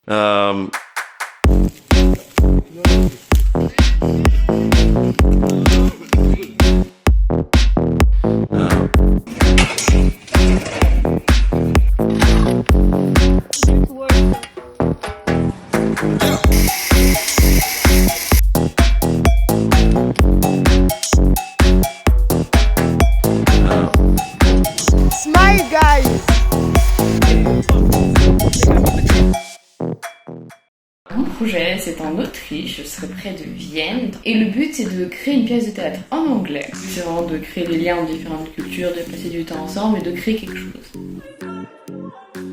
Um, Smile, guys! Mon projet, c'est en Autriche, je serai près de Vienne. Et le but, c'est de créer une pièce de théâtre en anglais. C'est vraiment de créer des liens entre différentes cultures, de passer du temps ensemble et de créer quelque chose.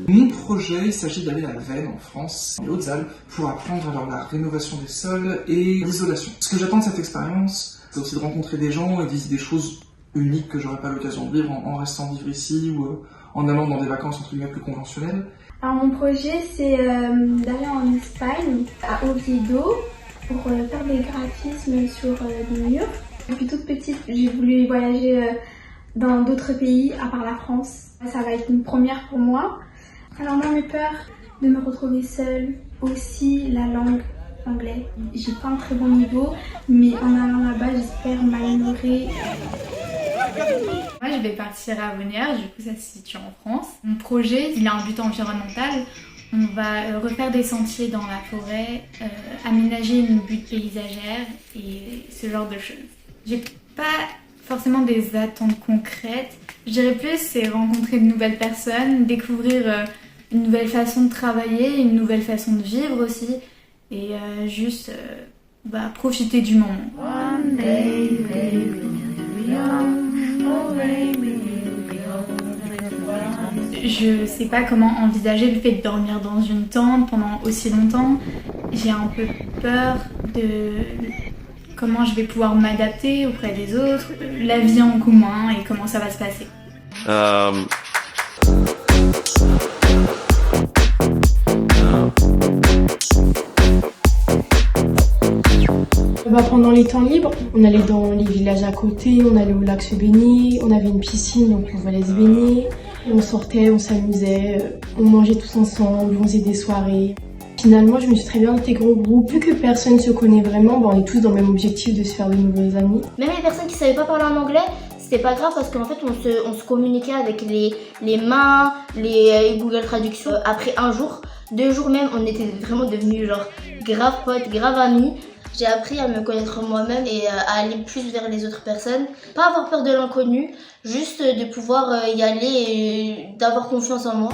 Mon projet, il s'agit d'aller à la Venne, en France, en Hautes-Alpes, pour apprendre alors la rénovation des sols et l'isolation. Ce que j'attends de cette expérience, c'est aussi de rencontrer des gens et de vivre des choses uniques que j'aurais pas l'occasion de vivre en restant vivre ici ou en allant dans des vacances entre guillemets plus conventionnelles. Alors mon projet c'est d'aller en Espagne, à Oviedo, pour faire des graphismes sur des murs. Depuis toute petite, j'ai voulu voyager dans d'autres pays à part la France. Ça va être une première pour moi. Alors moi mes peurs de me retrouver seule, aussi la langue anglais. J'ai pas un très bon niveau, mais en allant là-bas j'espère m'améliorer. Moi, je vais partir à Avenières, du coup ça se situe en France. Mon projet, il a un but environnemental. On va refaire des sentiers dans la forêt, aménager une butte paysagère et ce genre de choses. J'ai pas forcément des attentes concrètes. Je dirais plus, c'est rencontrer de nouvelles personnes, découvrir une nouvelle façon de travailler, une nouvelle façon de vivre aussi, et juste profiter du moment. One day, je sais pas comment envisager le fait de dormir dans une tente pendant aussi longtemps. J'ai un peu peur de comment je vais pouvoir m'adapter auprès des autres, la vie en commun et comment ça va se passer. Pendant les temps libres, on allait dans les villages à côté, on allait au lac se baigner, on avait une piscine donc on allait se baigner, on sortait, on s'amusait, on mangeait tous ensemble, on faisait des soirées. Finalement, je me suis très bien intégrée au groupe. Vu que personne ne se connaît vraiment, on est tous dans le même objectif de se faire de nouveaux amis. Même les personnes qui ne savaient pas parler en anglais, c'était pas grave parce qu'en fait on se communiquait avec les mains, les Google Traduction. Après un jour, 2 jours même, on était vraiment devenus genre grave potes, grave amis. J'ai appris à me connaître moi-même et à aller plus vers les autres personnes. Pas avoir peur de l'inconnu, juste de pouvoir y aller et d'avoir confiance en moi.